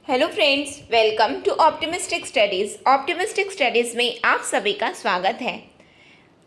Hello friends, welcome to optimistic studies. Optimistic studies में आप सभी का स्वागत है।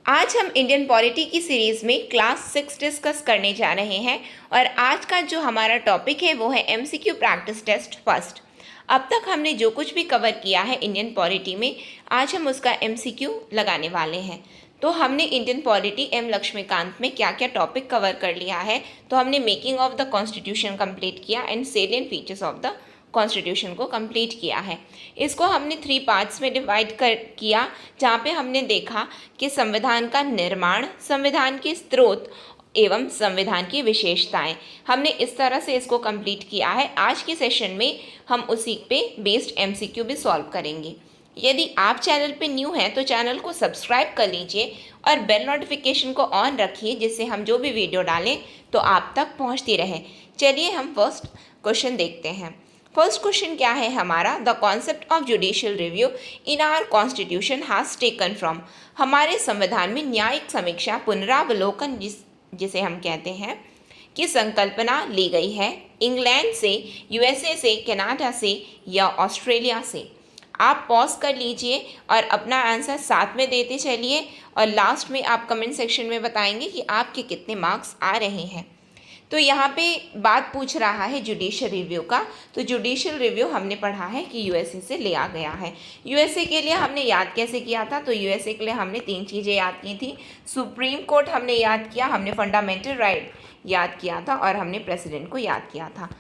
आज हम इंडियन पॉलिटी की सीरीज़ में क्लास 6 डिस्कस करने जा रहे हैं और आज का जो हमारा टॉपिक है वो है एमसीक्यू प्रैक्टिस टेस्ट फर्स्ट। अब तक हमने जो कुछ भी कवर किया है इंडियन पॉलिटी में, आज हम उसका एमसीक्यू लगाने वाले हैं। तो हमने इंडियन पॉलिटी एम लक्ष्मीकांत में क्या क्या टॉपिक कवर कर लिया है। तो हमने making of the constitution complete किया and salient features of the constitution को कंप्लीट किया है। इसको हमने 3 पार्ट्स में डिवाइड कर किया, जहाँ पे हमने देखा कि संविधान का निर्माण, संविधान के स्रोत एवं संविधान की विशेषताएं। हमने इस तरह से इसको कंप्लीट किया है। आज के सेशन में हम उसी पे बेस्ड एमसीक्यू भी सॉल्व करेंगे। यदि आप चैनल पे न्यू हैं तो चैनल को सब्सक्राइब कर लीजिए और बेल नोटिफिकेशन को ऑन रखिए, जिससे हम जो भी वीडियो डालें तो आप तक पहुंचती रहे। चलिए हम फर्स्ट क्वेश्चन देखते हैं। फर्स्ट क्वेश्चन क्या है हमारा, the concept of judicial review in our constitution has taken from. हमारे संविधान में न्यायिक समीक्षा, पुनरावलोकन जिसे हम कहते हैं, की संकल्पना ली गई है इंग्लैंड से, यूएसए से, कनाडा से या ऑस्ट्रेलिया से। आप पॉज कर लीजिए और अपना आंसर साथ में देते चलिए और लास्ट में आप कमेंट सेक्शन में बताएंगे कि आपके कितने मार्क्स आ रहे हैं। तो यहाँ पे बात पूछ रहा है जुडिशियल रिव्यू का। तो जुडिशियल रिव्यू हमने पढ़ा है कि यूएसए से लिया गया है। यूएसए के लिए हमने याद कैसे किया था, तो यूएसए के लिए हमने 3 चीज़ें याद की थी। सुप्रीम कोर्ट हमने याद किया, हमने फंडामेंटल राइट याद किया था और हमने प्रेसिडेंट को याद किया था।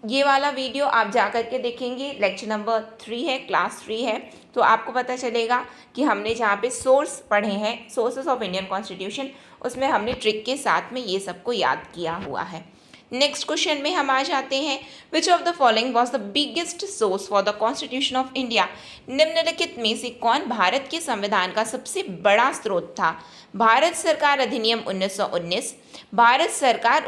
ये वाला वीडियो आप जा कर के देखेंगे, लेक्चर नंबर 3 है, क्लास 3 है, तो आपको पता चलेगा कि हमने जहाँ पे सोर्स पढ़े हैं, सोर्सेस ऑफ इंडियन कॉन्स्टिट्यूशन, उसमें हमने ट्रिक के साथ में ये सबको याद किया हुआ है। नेक्स्ट क्वेश्चन में हम आ जाते हैं, विच of the following was the biggest source for the constitution of India. निम्नलिखित में से कौन भारत के संविधान का सबसे बड़ा स्रोत था। भारत सरकार अधिनियम 1919, भारत सरकार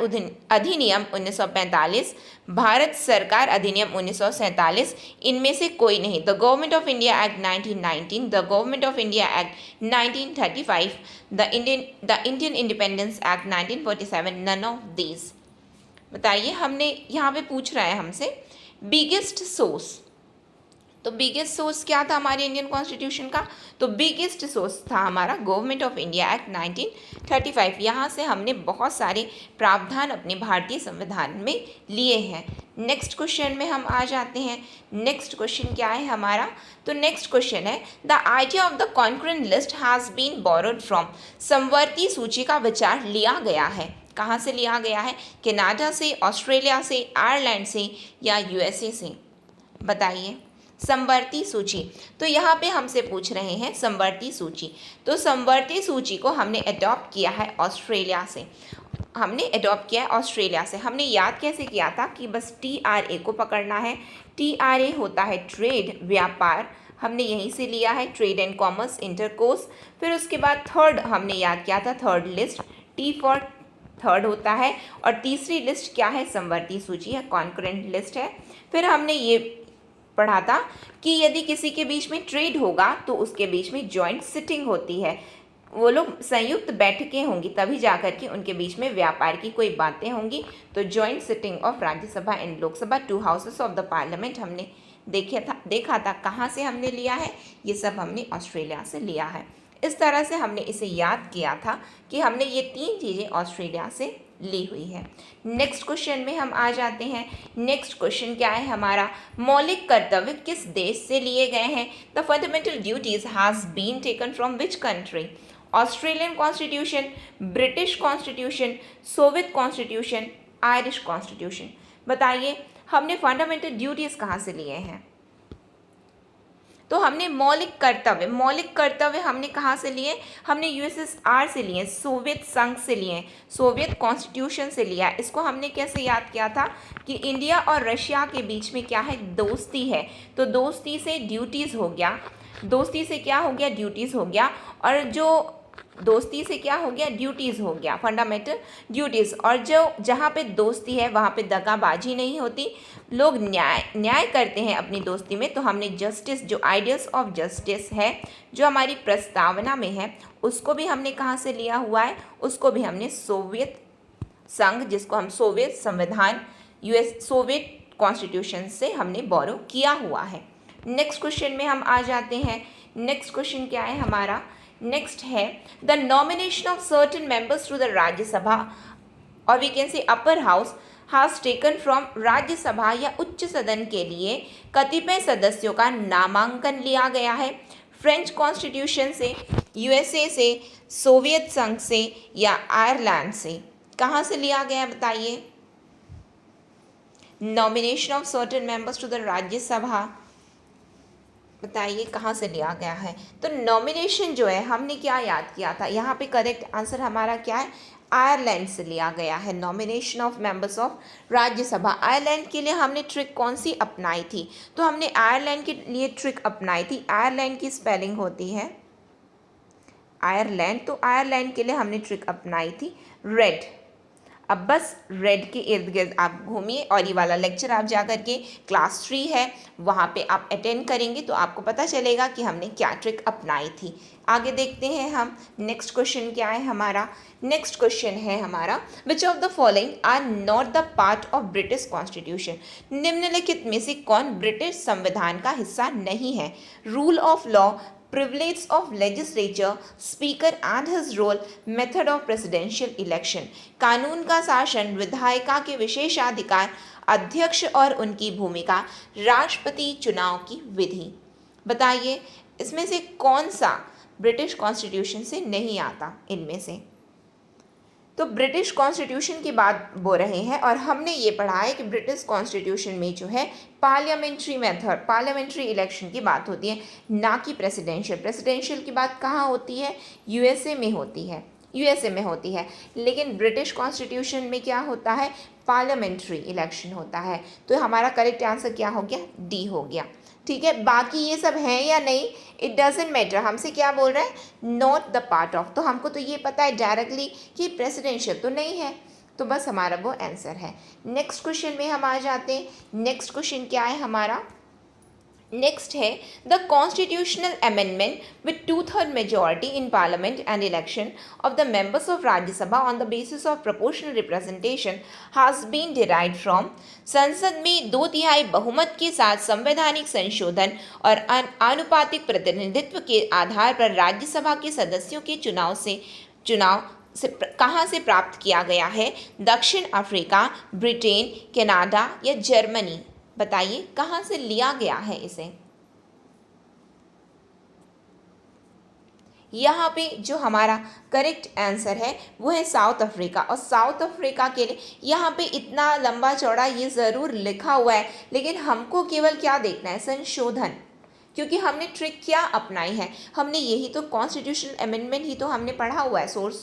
अधिनियम 1945, भारत सरकार अधिनियम 1947, इनमें से कोई नहीं। The government of India act 1919, the government of India act 1935, the Indian independence act 1947, none of these. बताइए, हमने यहाँ पे पूछ रहा है हमसे बिगेस्ट सोर्स। तो बिगेस्ट सोर्स क्या था हमारे इंडियन कॉन्स्टिट्यूशन का, तो बिगेस्ट सोर्स था हमारा गवर्नमेंट ऑफ इंडिया एक्ट 1935। यहाँ से हमने बहुत सारे प्रावधान अपने भारतीय संविधान में लिए हैं। नेक्स्ट क्वेश्चन में हम आ जाते हैं। नेक्स्ट क्वेश्चन क्या है हमारा, तो नेक्स्ट क्वेश्चन है, the idea of the concurrent list has been borrowed from. समवर्ती सूची का विचार लिया गया है। कहाँ से लिया गया है, कनाडा से, ऑस्ट्रेलिया से, आयरलैंड से या यूएसए से। बताइए, समवर्ती सूची। तो यहाँ पे हमसे पूछ रहे हैं समवर्ती सूची। तो समवर्ती सूची को हमने अडॉप्ट किया है ऑस्ट्रेलिया से। हमने अडॉप्ट किया है ऑस्ट्रेलिया से। हमने याद कैसे किया था कि बस TRA को पकड़ना है। TRA होता है ट्रेड, व्यापार, हमने यहीं से लिया है, ट्रेड एंड कॉमर्स, इंटरकोर्स। फिर उसके बाद थर्ड हमने याद किया था, third list, T for third होता है। और तीसरी लिस्ट क्या है, समवर्ती सूची है, कॉन्करेंट लिस्ट है। फिर हमने ये पढ़ा था कि यदि किसी के बीच में ट्रेड होगा तो उसके बीच में जॉइंट सिटिंग होती है, वो लोग संयुक्त बैठकें होंगी, तभी जाकर के उनके बीच में व्यापार की कोई बातें होंगी। तो joint sitting of Rajya Sabha and Lok Sabha, 2 houses of the parliament हमने देखा था कहाँ से हमने लिया है, ये सब हमने ऑस्ट्रेलिया से लिया है। इस तरह से हमने इसे याद किया था कि हमने ये 3 चीज़ें ऑस्ट्रेलिया से ली हुई है। नेक्स्ट क्वेश्चन में हम आ जाते हैं। नेक्स्ट क्वेश्चन क्या है हमारा, मौलिक कर्तव्य किस देश से लिए गए हैं। The fundamental duties has been taken from which country. Australian constitution, British constitution, Soviet constitution, Irish constitution. बताइए, हमने फंडामेंटल ड्यूटीज कहाँ से लिए हैं। तो हमने मौलिक कर्तव्य हमने कहाँ से लिए, हमने USSR से लिए, सोवियत संघ से लिए, सोवियत कॉन्स्टिट्यूशन से लिया। इसको हमने कैसे याद किया था कि इंडिया और रशिया के बीच में क्या है, दोस्ती है। तो दोस्ती से ड्यूटीज़ हो गया, दोस्ती से क्या हो गया, ड्यूटीज़ हो गया। और जो दोस्ती से क्या हो गया, ड्यूटीज़ हो गया, फंडामेंटल ड्यूटीज़। और जो जहाँ पे दोस्ती है वहाँ पे दगाबाजी नहीं होती, लोग न्याय करते हैं अपनी दोस्ती में। तो हमने जस्टिस, जो आइडियल्स ऑफ जस्टिस है, जो हमारी प्रस्तावना में है, उसको भी हमने कहाँ से लिया हुआ है, उसको भी हमने सोवियत संघ, जिसको हम सोवियत संविधान, सोवियत कॉन्स्टिट्यूशन से हमने बोरो किया हुआ है। नेक्स्ट क्वेश्चन में हम आ जाते हैं। नेक्स्ट क्वेश्चन क्या है हमारा? नेक्स्ट है the nomination of certain members to the Rajya Sabha और we can say upper house has taken from Rajya Sabha या उच्च सदन के लिए कतिपय सदस्यों का नामांकन लिया गया है। फ्रेंच कॉन्स्टिट्यूशन से, यूएसए से, सोवियत संघ से या आयरलैंड से। कहाँ से लिया गया है बताइए? Nomination of certain members to the Rajya Sabha, बताइए कहाँ से लिया गया है? तो नॉमिनेशन जो है हमने क्या याद किया था, यहाँ पे करेक्ट आंसर हमारा क्या है? आयरलैंड से लिया गया है। Nomination of members of Rajya Sabha, Ireland के लिए हमने ट्रिक कौन सी अपनाई थी? तो हमने आयरलैंड के लिए ट्रिक अपनाई थी। आयरलैंड की स्पेलिंग होती है आयरलैंड, तो आयरलैंड के लिए हमने ट्रिक अपनाई थी रेड। अब बस रेड के इर्द गिर्द आप घूमिए और ये वाला लेक्चर आप जा कर के क्लास 3 है वहाँ पे आप अटेंड करेंगे तो आपको पता चलेगा कि हमने क्या ट्रिक अपनाई थी। आगे देखते हैं हम। नेक्स्ट क्वेश्चन क्या है हमारा? नेक्स्ट क्वेश्चन है हमारा which of the following are not the part of British constitution. निम्नलिखित में से कौन ब्रिटिश संविधान का हिस्सा नहीं है? Rule of law, privilege of legislature, speaker and his role, method of presidential election। कानून का शासन, विधायिका के विशेषाधिकार, अध्यक्ष और उनकी भूमिका, राष्ट्रपति चुनाव की विधि। बताइए इसमें से कौन सा ब्रिटिश कॉन्स्टिट्यूशन से नहीं आता इनमें से? तो ब्रिटिश कॉन्स्टिट्यूशन की बात बोल रहे हैं और हमने ये पढ़ा है कि ब्रिटिश कॉन्स्टिट्यूशन में जो है पार्लियामेंट्री मेथड, पार्लियामेंट्री इलेक्शन की बात होती है, ना कि प्रेसिडेंशियल। प्रेसिडेंशियल की बात कहाँ होती है? यूएसए में होती है, यूएसए में होती है। लेकिन ब्रिटिश कॉन्स्टिट्यूशन में क्या होता है? पार्लियामेंट्री इलेक्शन होता है। तो हमारा करेक्ट आंसर क्या हो गया? डी हो गया। ठीक है, बाकी ये सब हैं या नहीं इट डजेंट मैटर। हमसे क्या बोल रहा है? Not the part of. तो हमको तो ये पता है डायरेक्टली कि प्रेसिडेंशियल तो नहीं है, तो बस हमारा वो आंसर है। नेक्स्ट क्वेश्चन में हम आ जाते हैं। नेक्स्ट क्वेश्चन क्या है हमारा? नेक्स्ट है the constitutional amendment with 2/3 majority in parliament and election of the members of Rajya Sabha on the basis of proportional representation has been derived from. संसद में 2/3 बहुमत के साथ संवैधानिक संशोधन और आनुपातिक प्रतिनिधित्व के आधार पर राज्यसभा के सदस्यों के चुनाव से कहाँ से प्राप्त किया गया है? दक्षिण अफ्रीका, ब्रिटेन, कनाडा या जर्मनी। बताइए कहाँ से लिया गया है इसे? यहाँ पे जो हमारा करेक्ट आंसर है वो है साउथ अफ्रीका। और साउथ अफ्रीका के लिए यहाँ पे इतना लंबा चौड़ा ये ज़रूर लिखा हुआ है, लेकिन हमको केवल क्या देखना है? संशोधन। क्योंकि हमने ट्रिक क्या अपनाई है? हमने यही तो कॉन्स्टिट्यूशनल अमेंडमेंट ही तो हमने पढ़ा हुआ है सोर्स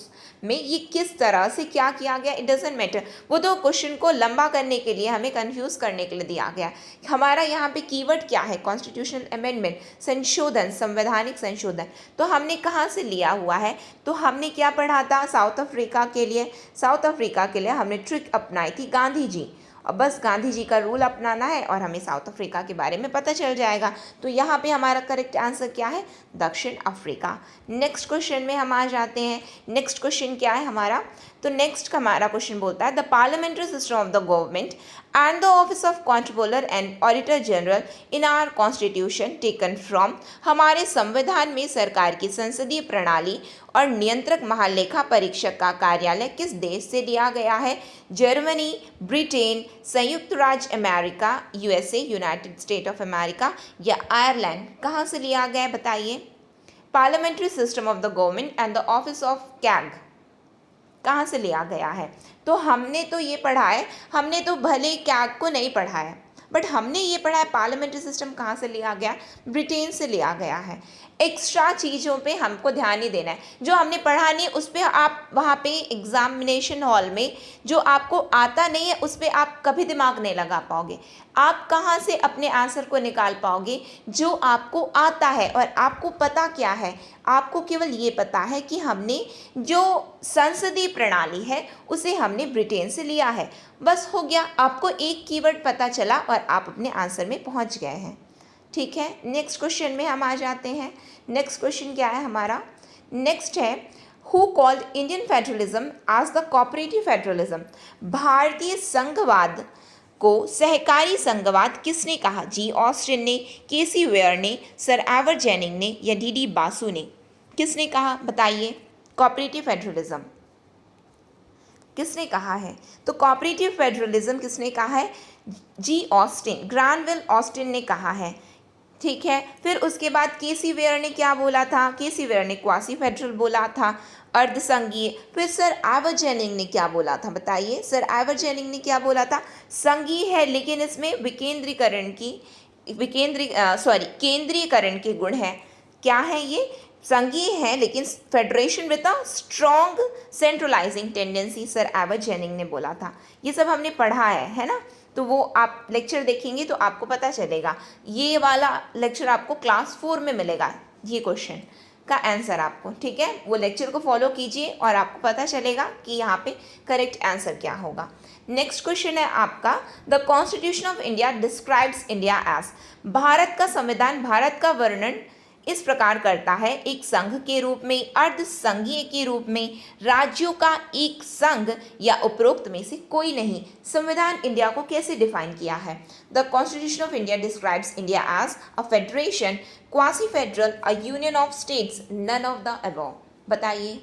में। ये किस तरह से क्या किया गया इट डजेंट मैटर, वो तो क्वेश्चन को लंबा करने के लिए, हमें कंफ्यूज करने के लिए दिया गया। हमारा यहाँ पे कीवर्ड क्या है? कॉन्स्टिट्यूशनल अमेंडमेंट, संशोधन, संवैधानिक संशोधन। तो हमने कहाँ से लिया हुआ है? तो हमने क्या पढ़ा था साउथ अफ्रीका के लिए? साउथ अफ्रीका के लिए हमने ट्रिक अपनाई थी गांधी जी। और बस गांधी जी का रूल अपनाना है और हमें साउथ अफ्रीका के बारे में पता चल जाएगा। तो यहाँ पे हमारा करेक्ट आंसर क्या है? दक्षिण अफ्रीका। नेक्स्ट क्वेश्चन में हम आ जाते हैं। नेक्स्ट क्वेश्चन क्या है हमारा? तो नेक्स्ट का हमारा क्वेश्चन बोलता है the parliamentary system of the government and the office of controller and auditor general in our constitution taken from. हमारे संविधान में सरकार की संसदीय प्रणाली और नियंत्रक महालेखा परीक्षक का कार्यालय किस देश से लिया गया है? जर्मनी, ब्रिटेन, संयुक्त राज्य America, USA, United state of America या आयरलैंड। कहाँ से लिया गया है बताइए? Parliamentary system of the government and the office of CAG कहाँ से लिया गया है? तो हमने तो ये पढ़ा है, हमने तो भले कैग को नहीं पढ़ा है, बट हमने ये पढ़ा है पार्लियामेंट्री सिस्टम कहाँ से लिया गया? ब्रिटेन से लिया गया है। एक्स्ट्रा चीज़ों पे हमको ध्यान नहीं देना है, जो हमने पढ़ा नहीं उस पर आप वहाँ पे एग्जामिनेशन हॉल में जो आपको आता नहीं है उस पर आप कभी दिमाग नहीं लगा पाओगे। आप कहाँ से अपने आंसर को निकाल पाओगे? जो आपको आता है। और आपको पता क्या है? आपको केवल ये पता है कि हमने जो संसदीय प्रणाली है उसे हमने ब्रिटेन से लिया है, बस हो गया। आपको एक कीवर्ड पता चला और आप अपने आंसर में पहुंच गए हैं। ठीक है, नेक्स्ट क्वेश्चन में हम आ जाते हैं। नेक्स्ट क्वेश्चन क्या है हमारा? नेक्स्ट है who called Indian federalism as the cooperative federalism. भारतीय संघवाद को सहकारी संघवाद किसने कहा? जी ऑस्टिन ने, केसी वेयर ने, सर एवर जेनिंग ने या डी बासु ने? किसने कहा बताइए? कोऑपरेटिव फेडरलिज्म किसने कहा है? तो कोऑपरेटिव फेडरलिज्म किसने कहा है? जी ऑस्टिन, ग्रानवेल ऑस्टिन ने कहा है। ठीक है, फिर उसके बाद केसी वेयर ने क्या बोला था? केसी वेयर ने क्वासी फेडरल बोला था, अर्धसंघीय। फिर सर एवर जेनिंग ने क्या बोला था बताइए? सर एवर जेनिंग ने क्या बोला था? संघीय है लेकिन इसमें केंद्रीयकरण के गुण है। क्या है ये? संघीय है लेकिन federation with a strong centralising tendency, sir ever ginning ने बोला था। ये सब हमने पढ़ा है ना? तो वो आप लेक्चर देखेंगे तो आपको पता चलेगा। ये वाला लेक्चर आपको क्लास 4 में मिलेगा, ये क्वेश्चन का आंसर आपको। ठीक है, वो लेक्चर को फॉलो कीजिए और आपको पता चलेगा कि यहाँ पे करेक्ट आंसर क्या होगा। नेक्स्ट क्वेश्चन है आपका, the constitution of India describes India as. Bharat का संविधान भारत का वर्णन इस प्रकार करता है, एक संघ के रूप में, अर्ध संघीय के रूप में, राज्यों का एक संघ या उपरोक्त में से कोई नहीं। संविधान इंडिया को कैसे डिफाइन किया है? The constitution of India describes India as a federation, quasi federal, a union of states, none of the above. बताइए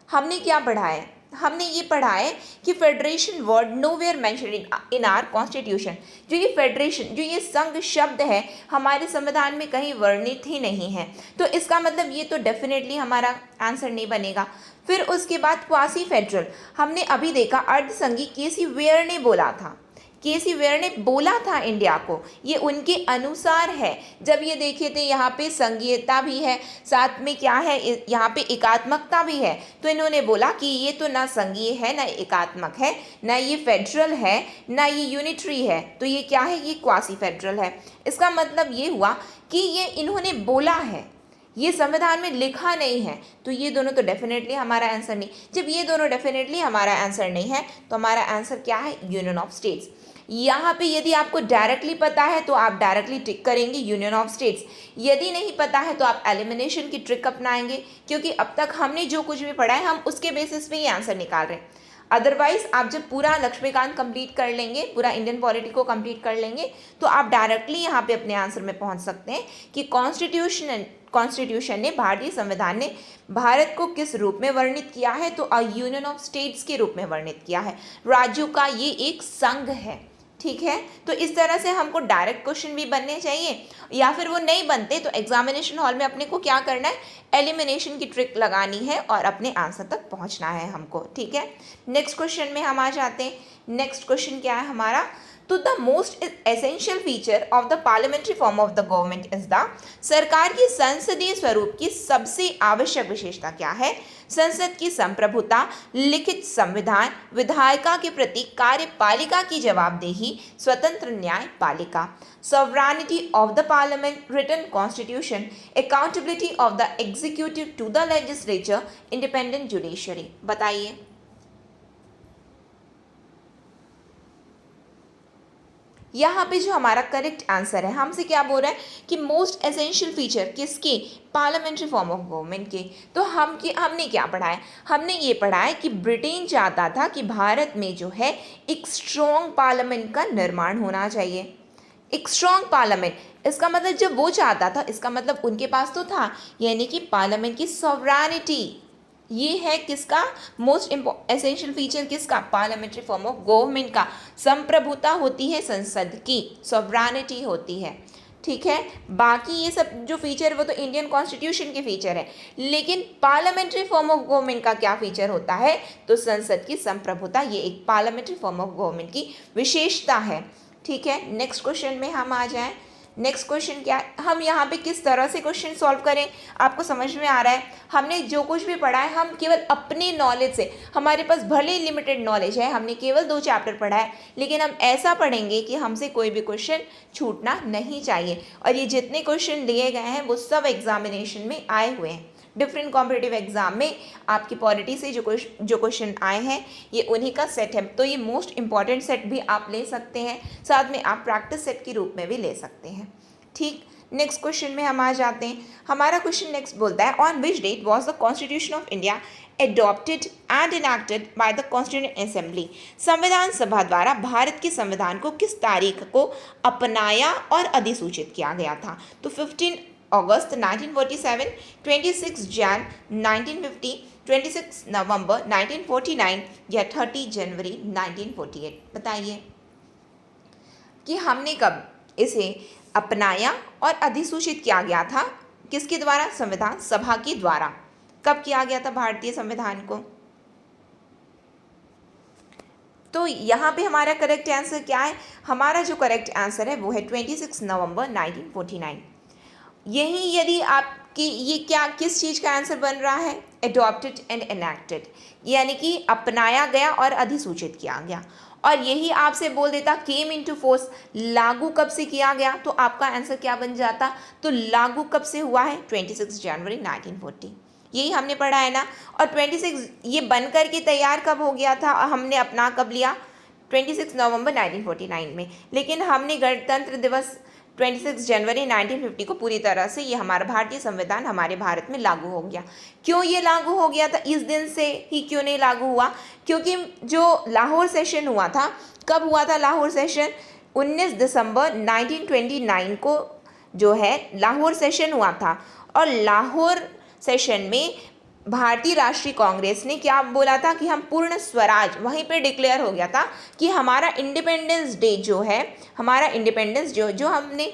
हमने क्या पढ़ा है? हमने ये पढ़ा है कि federation word nowhere mentioned in our constitution. जो ये फेडरेशन, जो ये संघ शब्द है, हमारे संविधान में कहीं वर्णित ही नहीं है। तो इसका मतलब ये तो डेफिनेटली हमारा आंसर नहीं बनेगा। फिर उसके बाद क्वासी फेडरल, हमने अभी देखा अर्धसंघी केसी वेयर ने बोला था। केसी वेयर ने बोला था इंडिया को, ये उनके अनुसार है। जब ये देखे थे यहाँ पे संघीयता भी है, साथ में क्या है, यहाँ पे एकात्मकता भी है, तो इन्होंने बोला कि ये तो ना संघीय है, ना एकात्मक है, ना ये फेडरल है, ना ये यूनिटरी है, तो ये क्या है? ये क्वासी फेडरल है। इसका मतलब ये हुआ कि ये इन्होंने बोला है, ये संविधान में लिखा नहीं है। तो ये दोनों तो डेफिनेटली हमारा आंसर नहीं। जब ये दोनों डेफिनेटली हमारा आंसर नहीं है तो हमारा आंसर क्या है? Union of states. यहाँ पे यदि आपको डायरेक्टली पता है तो आप डायरेक्टली टिक करेंगे यूनियन ऑफ स्टेट्स। यदि नहीं पता है तो आप एलिमिनेशन की ट्रिक अपनाएंगे, क्योंकि अब तक हमने जो कुछ भी पढ़ा है हम उसके बेसिस पे ही आंसर निकाल रहे हैं। अदरवाइज आप जब पूरा लक्ष्मीकांत कंप्लीट कर लेंगे, पूरा इंडियन पॉलिटी को कंप्लीट कर लेंगे, तो आप डायरेक्टली यहाँ पे अपने आंसर में पहुँच सकते हैं कि कॉन्स्टिट्यूशन ने, भारतीय संविधान ने भारत को किस रूप में वर्णित किया है? तो अ यूनियन ऑफ स्टेट्स के रूप में वर्णित किया है। राज्यों का ये एक संघ है। ठीक है, तो इस तरह से हमको डायरेक्ट क्वेश्चन भी बनने चाहिए, या फिर वो नहीं बनते तो एग्जामिनेशन हॉल में अपने को क्या करना है? एलिमिनेशन की ट्रिक लगानी है और अपने आंसर तक पहुंचना है हमको। ठीक है, नेक्स्ट क्वेश्चन में हम आ जाते हैं। नेक्स्ट क्वेश्चन क्या है हमारा? तो the most essential feature of the parliamentary form of the government is the. सरकार की संसदीय स्वरूप की सबसे आवश्यक विशेषता क्या है? संसद की संप्रभुता, लिखित संविधान, विधायिका के प्रति कार्यपालिका की जवाबदेही, स्वतंत्र न्यायपालिका, sovereignty of the parliament, written constitution, accountability of the executive to the legislature, independent judiciary। बताइए यहाँ पे जो हमारा करेक्ट आंसर है, हमसे क्या बोल रहा है कि मोस्ट एसेंशियल फीचर किसके? पार्लियामेंट्री फॉर्म ऑफ गवर्नमेंट के। तो हमने क्या पढ़ा है? हमने ये पढ़ा है कि ब्रिटेन चाहता था कि भारत में जो है एक स्ट्रॉन्ग पार्लियामेंट का निर्माण होना चाहिए। एक स्ट्रॉन्ग पार्लियामेंट, इसका मतलब जब वो चाहता था, इसका मतलब उनके पास तो था, यानी कि पार्लियामेंट की सॉवरेनिटी। ये है किसका मोस्ट एसेंशियल फीचर? किसका? पार्लियामेंट्री फॉर्म ऑफ गवर्नमेंट का। संप्रभुता होती है संसद की, सॉवरेनिटी होती है। ठीक है, बाकी ये सब जो फीचर वो तो इंडियन कॉन्स्टिट्यूशन के फीचर है, लेकिन पार्लियामेंट्री फॉर्म ऑफ गवर्नमेंट का क्या फीचर होता है? तो संसद की संप्रभुता, ये एक पार्लियामेंट्री फॉर्म ऑफ गवर्नमेंट की विशेषता है। ठीक है, नेक्स्ट क्वेश्चन में हम आ जाएं। नेक्स्ट क्वेश्चन क्या है? हम यहाँ पे किस तरह से क्वेश्चन सॉल्व करें, आपको समझ में आ रहा है? हमने जो कुछ भी पढ़ा है हम केवल अपने नॉलेज से, हमारे पास भले ही लिमिटेड नॉलेज है, हमने केवल 2 चैप्टर पढ़ा है, लेकिन हम ऐसा पढ़ेंगे कि हमसे कोई भी क्वेश्चन छूटना नहीं चाहिए। और ये जितने क्वेश्चन लिए गए हैं वो सब एग्जामिनेशन में आए हुए हैं। डिफरेंट कॉम्पिटिटिव एग्जाम में आपकी पॉलिटी से जो क्वेश्चन आए हैं ये उन्हीं का सेट है। तो ये मोस्ट इंपॉर्टेंट सेट भी आप ले सकते हैं, साथ में आप प्रैक्टिस सेट के रूप में भी ले सकते हैं। ठीक, नेक्स्ट क्वेश्चन में हम आ जाते हैं। हमारा क्वेश्चन नेक्स्ट बोलता है, on which date was the constitution of India adopted and enacted by the constituent assembly. संविधान सभा द्वारा भारत के संविधान को किस तारीख को अपनाया और अधिसूचित किया गया था? तो 15 अगस्त 1947, 26 जैन 1950, 26 नवंबर 1949 या 30 जनवरी 1948। बताइए कि हमने कब इसे अपनाया और अधिसूचित किया गया था, किसके द्वारा? संविधान सभा के द्वारा। कब किया गया था भारतीय संविधान को? तो यहाँ पे हमारा करेक्ट आंसर क्या है? हमारा जो करेक्ट आंसर है वो है 26 नवंबर 1949। यही यदि आपकी ये क्या किस चीज़ का आंसर बन रहा है? एडॉप्टेड एंड एनैक्टेड, यानी कि अपनाया गया और अधिसूचित किया गया। और यही आपसे बोल देता केम इनटू फोर्स, लागू कब से किया गया, तो आपका आंसर क्या बन जाता? तो लागू कब से हुआ है? 26 जनवरी 1940। यही हमने पढ़ा है ना। और 26 ये बन कर के तैयार कब हो गया था, हमने अपना कब लिया? 26 नवंबर 1949 में। लेकिन हमने गणतंत्र दिवस 26 जनवरी 1950 को पूरी तरह से ये हमारा भारतीय संविधान हमारे भारत में लागू हो गया। क्यों ये लागू हो गया था? इस दिन से ही क्यों नहीं लागू हुआ? क्योंकि जो लाहौर सेशन हुआ था, कब हुआ था लाहौर सेशन? 19 दिसंबर 1929 को जो है लाहौर सेशन हुआ था। और लाहौर सेशन में भारतीय राष्ट्रीय कांग्रेस ने क्या बोला था कि हम पूर्ण स्वराज, वहीं पे डिक्लेयर हो गया था कि हमारा इंडिपेंडेंस डे जो है, हमारा इंडिपेंडेंस जो हमने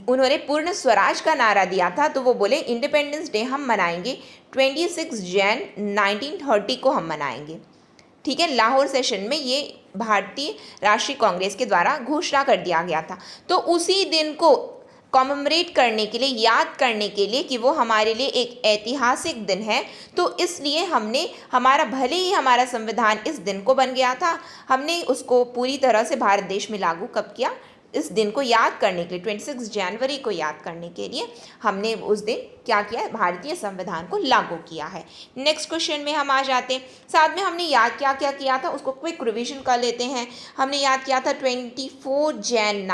उन्होंने पूर्ण स्वराज का नारा दिया था, तो वो बोले इंडिपेंडेंस डे हम मनाएंगे 26 जैन 1930 को हम मनाएंगे। ठीक है, लाहौर सेशन में ये भारतीय राष्ट्रीय कांग्रेस के द्वारा घोषणा कर दिया गया था। तो उसी दिन को कॉमेमोरेट करने के लिए, याद करने के लिए कि वो हमारे लिए एक ऐतिहासिक दिन है, तो इसलिए हमने हमारा भले ही हमारा संविधान इस दिन को बन गया था, हमने उसको पूरी तरह से भारत देश में लागू कब किया? इस दिन को याद करने के लिए, 26 जनवरी को याद करने के लिए हमने उस दिन क्या किया? भारतीय संविधान को लागू किया है। नेक्स्ट क्वेश्चन में हम आ जाते हैं। साथ में हमने याद क्या क्या किया था उसको क्विक रिविजन कर लेते हैं। हमने याद किया था 24 जैन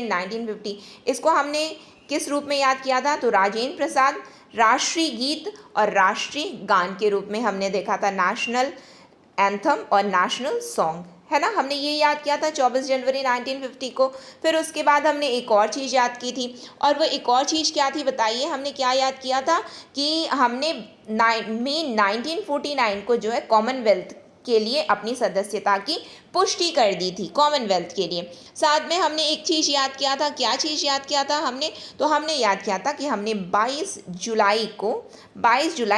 1950। इसको हमने किस रूप में याद किया था? तो राजेंद्र प्रसाद राष्ट्रीय गीत और राष्ट्रीय गान के रूप में हमने देखा था, नेशनल एंथम और नेशनल सॉन्ग, है ना। हमने ये याद किया था 24 जनवरी 1950 को। फिर उसके बाद हमने एक और चीज़ याद की थी, और वो एक और चीज़ क्या थी? बताइए, हमने क्या याद किया था कि हमने मई 1949 को जो है कॉमनवेल्थ के लिए अपनी सदस्यता की पुष्टि कर दी थी, कॉमनवेल्थ के लिए। साथ में हमने एक चीज़ याद किया था। क्या चीज़ याद किया था हमने? तो हमने याद किया था कि हमने 22 जुलाई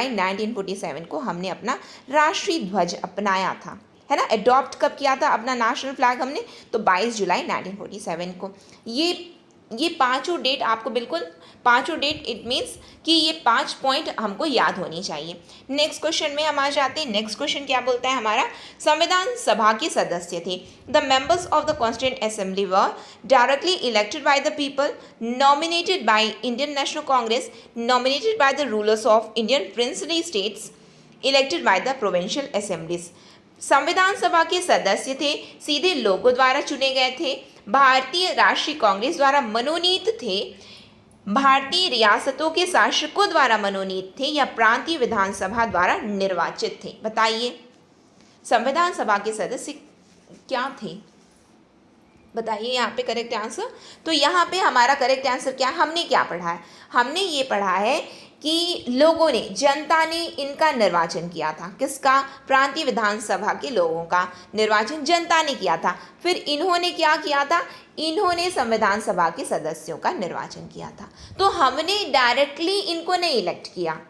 1947 को हमने अपना राष्ट्रीय ध्वज अपनाया था, है ना। अडॉप्ट कब किया था अपना नेशनल फ्लैग हमने? तो 22 जुलाई 1947 को। ये पांचों डेट आपको बिल्कुल, पांचों डेट इट मीन्स कि ये 5 पॉइंट हमको याद होनी चाहिए। नेक्स्ट क्वेश्चन में हम आ जाते हैं। नेक्स्ट क्वेश्चन क्या बोलता है हमारा? संविधान सभा के सदस्य थे। The members of the constituent assembly were directly elected by the people, nominated by Indian national Congress, nominated by the rulers of Indian princely states, elected by the provincial assemblies. संविधान सभा के सदस्य थे, सीधे लोगों द्वारा चुने गए थे, भारतीय राष्ट्रीय कांग्रेस द्वारा मनोनीत थे, भारतीय रियासतों के शासकों द्वारा मनोनीत थे, या प्रांतीय विधानसभा द्वारा निर्वाचित थे। बताइए संविधान सभा के सदस्य क्या थे? बताइए यहाँ पे करेक्ट आंसर। तो यहाँ पे हमारा करेक्ट आंसर क्या? हमने क्या पढ़ा है? हमने ये पढ़ा है कि लोगों ने, जनता ने इनका निर्वाचन किया था। किसका? प्रांतीय विधानसभा के लोगों का निर्वाचन जनता ने किया था। फिर इन्होंने क्या किया था? इन्होंने संविधान सभा के सदस्यों का निर्वाचन किया था। तो हमने डायरेक्टली इनको नहीं इलेक्ट किया,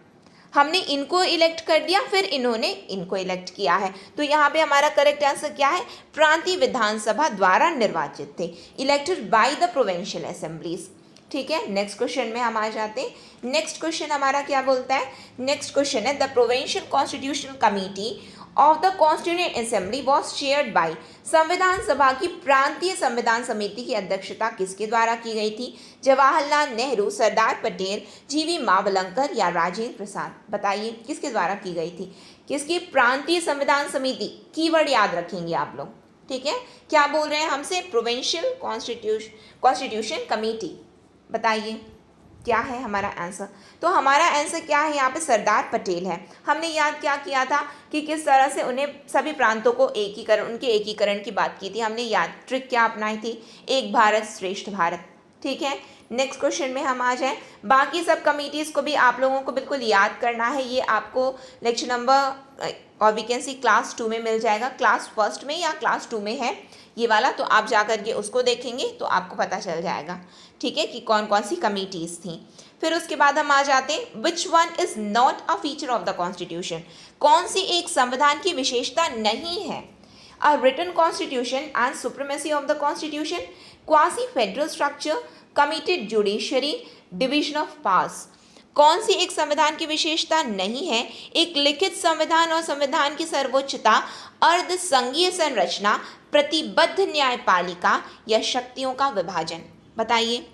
हमने इनको इलेक्ट कर दिया, फिर इन्होंने इनको इलेक्ट किया है। तो यहाँ पे हमारा करेक्ट आंसर क्या है? प्रांतीय विधानसभा द्वारा निर्वाचित थे, elected by the provincial assemblies. ठीक है, नेक्स्ट क्वेश्चन में हम आ जाते हैं। नेक्स्ट क्वेश्चन हमारा क्या बोलता है? नेक्स्ट क्वेश्चन है, the provincial constitutional committee of the constituent assembly was chaired by. संविधान सभा की प्रांतीय संविधान समिति की अध्यक्षता किसके द्वारा की गई थी? जवाहरलाल नेहरू, सरदार पटेल, जीवी मावलंकर या राजेंद्र प्रसाद? बताइए किसके द्वारा की गई थी? किसकी? प्रांतीय संविधान समिति। कीवर्ड याद रखेंगे आप लोग, ठीक है। क्या बोल रहे हैं हमसे? प्रोविंशियल कॉन्स्टिट्यूशन कमिटी, बताइए क्या है हमारा आंसर। तो हमारा आंसर क्या है यहाँ पे, सरदार पटेल है। हमने याद क्या किया था कि किस तरह से उन्हें सभी प्रांतों को एकीकरण, उनके एकीकरण की बात की थी हमने। याद ट्रिक क्या अपनाई थी, एक भारत श्रेष्ठ भारत। ठीक है, नेक्स्ट क्वेश्चन में हम आ जाएं। बाकी सब कमिटीज़ को भी आप लोगों को बिल्कुल याद करना है। ये आपको लेक्चर नंबर और वी कैन सी क्लास 2 में मिल जाएगा, क्लास 1 में या क्लास 2 में है ये वाला, तो आप जा करके उसको देखेंगे तो आपको पता चल जाएगा। ठीक है, कि कौन कौन सी कमिटीज़ थी। फिर उसके बाद हम आ जाते हैं, which one is not a feature of the constitution. कौन सी एक संविधान की विशेषता नहीं है। A written constitution and supremacy of the constitution, quasi federal structure, committed judiciary, division of powers. कौन सी एक संविधान की विशेषता नहीं है, एक लिखित संविधान और संविधान की सर्वोच्चता, अर्ध संघीय संरचना, प्रतिबद्ध न्यायपालिका या शक्तियों का विभाजन। बताइए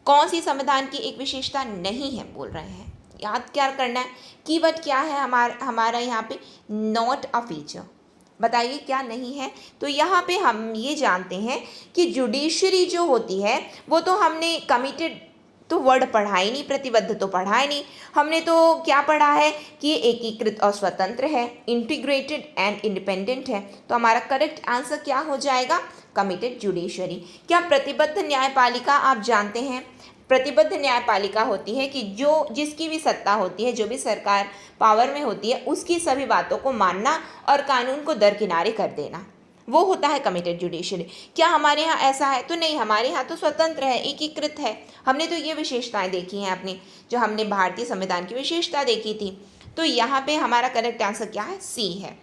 कौन सी संविधान की एक विशेषता नहीं है, बोल रहे हैं। याद क्या करना है, कीवर्ड क्या है हमारा यहाँ पे, नॉट अ फीचर। बताइए क्या नहीं है। तो यहाँ पे हम ये जानते हैं कि जुडिशरी जो होती है वो तो हमने कमिटेड तो वर्ड पढ़ा ही नहीं, प्रतिबद्ध तो पढ़ा ही नहीं। हमने तो क्या पढ़ा है कि ये एकीकृत और स्वतंत्र है, इंटीग्रेटेड एंड इंडिपेंडेंट है। तो हमारा करेक्ट आंसर क्या हो जाएगा, कमिटेड जुडिशरी। क्या प्रतिबद्ध न्यायपालिका आप जानते हैं, प्रतिबद्ध न्यायपालिका होती है कि जो जिसकी भी सत्ता होती है, जो भी सरकार पावर में होती है, उसकी सभी बातों को मानना और कानून को दरकिनारे कर देना, वो होता है कमिटेड जुडिशरी। क्या हमारे यहाँ ऐसा है, तो नहीं, हमारे यहाँ तो स्वतंत्र है, एकीकृत है। हमने तो ये विशेषताएं देखी हैं अपनी, जो हमने भारतीय संविधान की विशेषता देखी थी। तो यहाँ पे हमारा करेक्ट आंसर क्या है, सी है।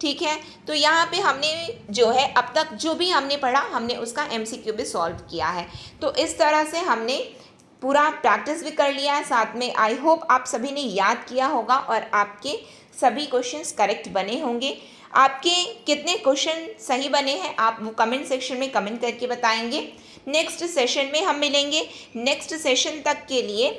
ठीक है, तो यहाँ पे हमने जो है अब तक जो भी हमने पढ़ा, हमने उसका MCQ भी सॉल्व किया है। तो इस तरह से हमने पूरा प्रैक्टिस भी कर लिया है साथ में। आई होप आप सभी ने याद किया होगा और आपके सभी क्वेश्चंस करेक्ट बने होंगे। आपके कितने क्वेश्चन सही बने हैं आप वो कमेंट सेक्शन में कमेंट करके बताएंगे। नेक्स्ट सेशन में हम मिलेंगे। नेक्स्ट सेशन तक के लिए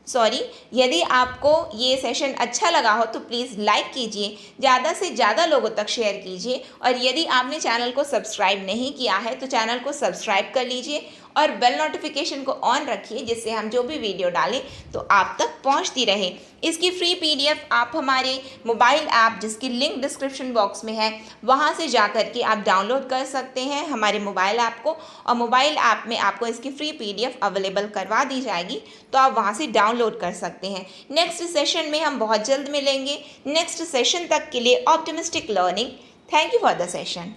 यदि आपको ये सेशन अच्छा लगा हो तो प्लीज़ लाइक कीजिए, ज़्यादा से ज़्यादा लोगों तक शेयर कीजिए, और यदि आपने चैनल को सब्सक्राइब नहीं किया है तो चैनल को सब्सक्राइब कर लीजिए और बेल नोटिफिकेशन को ऑन रखिए, जिससे हम जो भी वीडियो डालें तो आप तक पहुंचती रहे। इसकी फ्री PDF आप हमारे मोबाइल ऐप, जिसकी लिंक डिस्क्रिप्शन बॉक्स में है, वहां से जा कर के आप डाउनलोड कर सकते हैं हमारे मोबाइल ऐप को, और मोबाइल ऐप में आपको इसकी फ्री PDF अवेलेबल करवा दी जाएगी, तो आप वहां से डाउनलोड कर सकते हैं। नेक्स्ट सेशन में हम बहुत जल्द मिलेंगे। नेक्स्ट सेशन तक के लिए optimistic learning. Thank you for the session.